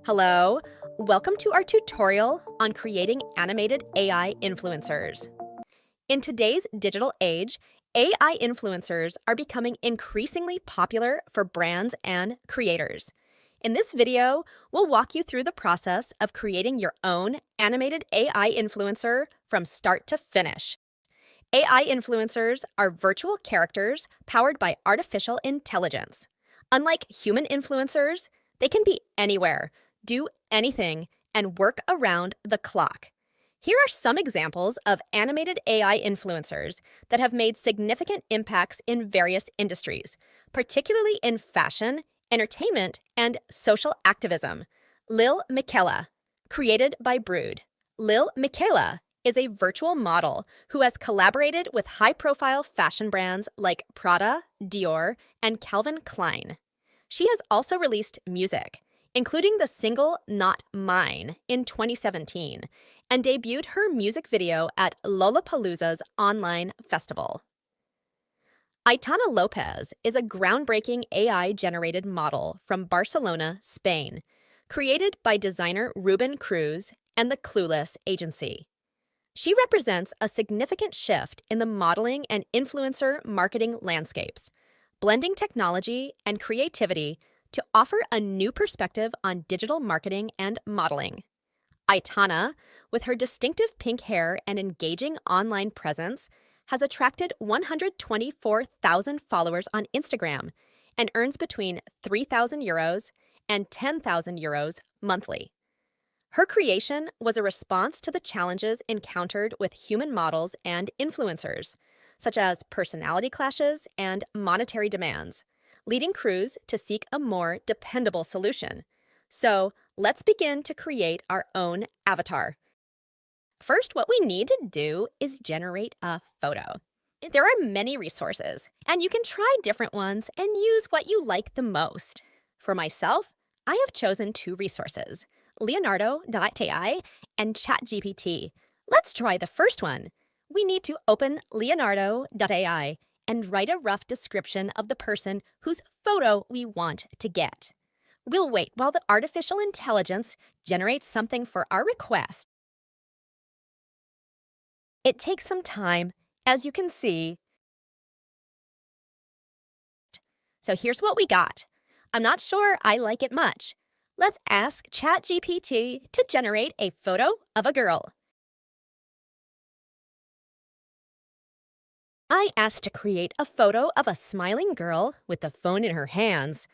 Hello, welcome to our tutorial on creating animated AI influencers. In today's digital age, AI influencers are becoming increasingly popular for brands and creators. In this video, we'll walk you through the process of creating your own animated AI influencer from start to finish. AI influencers are virtual characters powered by artificial intelligence. Unlike human influencers, they can be anywhere, do anything, and work around the clock. Here are some examples of animated AI influencers that have made significant impacts in various industries, particularly in fashion, entertainment, and social activism. Lil Miquela, created by Brood. Lil Miquela is a virtual model who has collaborated with high-profile fashion brands like Prada, Dior, and Calvin Klein. She has also released music, including the single Not Mine in 2017, and debuted her music video at Lollapalooza's online festival. Aitana Lopez is a groundbreaking AI-generated model from Barcelona, Spain, created by designer Ruben Cruz and the Clueless agency. She represents a significant shift in the modeling and influencer marketing landscapes, blending technology and creativity to offer a new perspective on digital marketing and modeling. Aitana, with her distinctive pink hair and engaging online presence, has attracted 124,000 followers on Instagram and earns between €3,000 and €10,000 monthly. Her creation was a response to the challenges encountered with human models and influencers, such as personality clashes and monetary demands, leading Cruz to seek a more dependable solution. So let's begin to create our own avatar. First, what we need to do is generate a photo. There are many resources, and you can try different ones and use what you like the most. For myself, I have chosen two resources, Leonardo.ai and ChatGPT. Let's try the first one. We need to open Leonardo.ai and write a rough description of the person whose photo we want to get. We'll wait while the artificial intelligence generates something for our request. It takes some time, as you can see. So here's what we got. I'm not sure I like it much. Let's ask ChatGPT to generate a photo of a girl. I asked to create a photo of a smiling girl with the phone in her hands.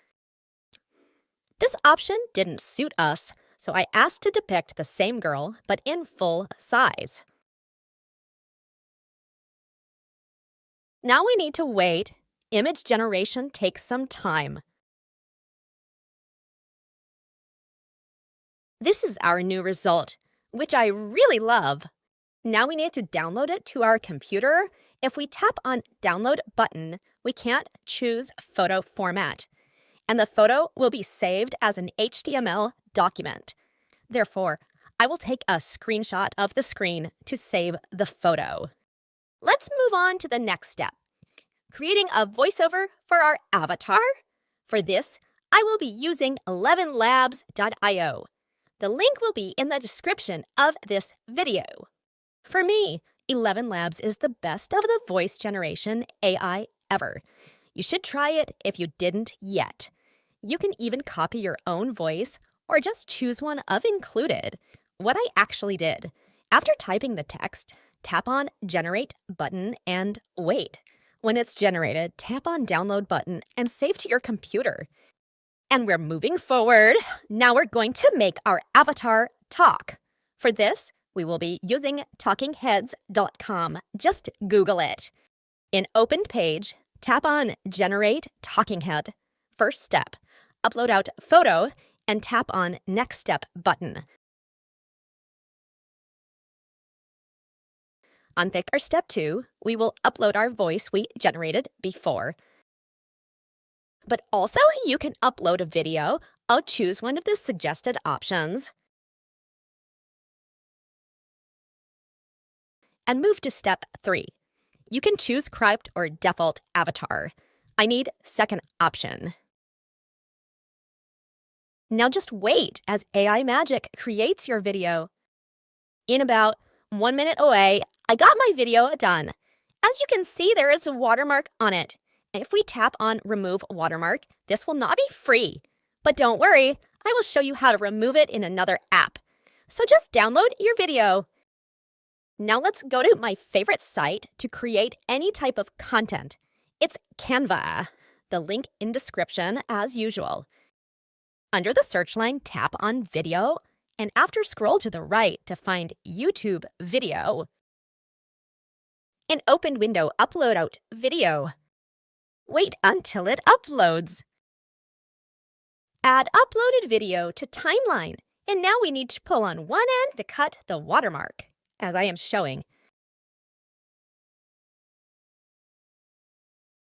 This option didn't suit us, so I asked to depict the same girl, but in full size. Now we need to wait. Image generation takes some time. This is our new result, which I really love. Now we need to download it to our computer. If we tap on Download button, we can't choose photo format, and the photo will be saved as an HTML document. Therefore, I will take a screenshot of the screen to save the photo. Let's move on to the next step, creating a voiceover for our avatar. For this, I will be using 11labs.io. The link will be in the description of this video. For me, 11 Labs is the best of the voice generation AI ever. You should try it if you didn't yet. You can even copy your own voice or just choose one of included. What I actually did, after typing the text, tap on Generate button and wait. When it's generated, tap on Download button and save to your computer. And we're moving forward. Now we're going to make our avatar talk. For this, we will be using talkingheads.com. Just Google it. In Opened Page, tap on Generate Talking Head. First step, upload out photo and tap on Next Step button. Unpick our step 2, we will upload our voice we generated before. But also, you can upload a video. I'll choose one of the suggested options. And move to step 3. You can choose cropped or default avatar. I need second option. Now just wait as AI magic creates your video. In about 1 minute away, I got my video done. As you can see, there is a watermark on it. If we tap on Remove Watermark, this will not be free. But don't worry, I will show you how to remove it in another app. So just download your video. Now let's go to my favorite site to create any type of content. It's Canva. The link in description as usual. Under the search line, tap on Video, and after scroll to the right to find YouTube Video. An open window upload out video. Wait until it uploads. Add uploaded video to timeline, and now we need to pull on one end to cut the watermark, as I am showing.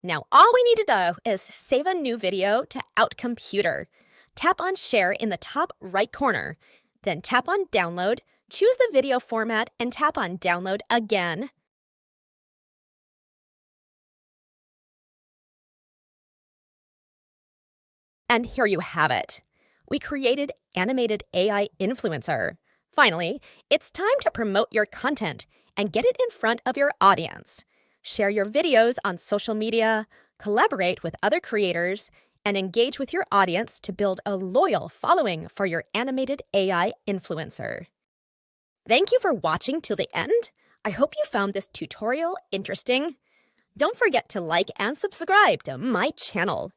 Now all we need to do is save a new video to Out Computer. Tap on Share in the top right corner, then tap on Download, choose the video format, and tap on Download again. And here you have it. We created Animated AI Influencer. Finally, it's time to promote your content and get it in front of your audience. Share your videos on social media, collaborate with other creators, and engage with your audience to build a loyal following for your animated AI influencer. Thank you for watching till the end. I hope you found this tutorial interesting. Don't forget to like and subscribe to my channel.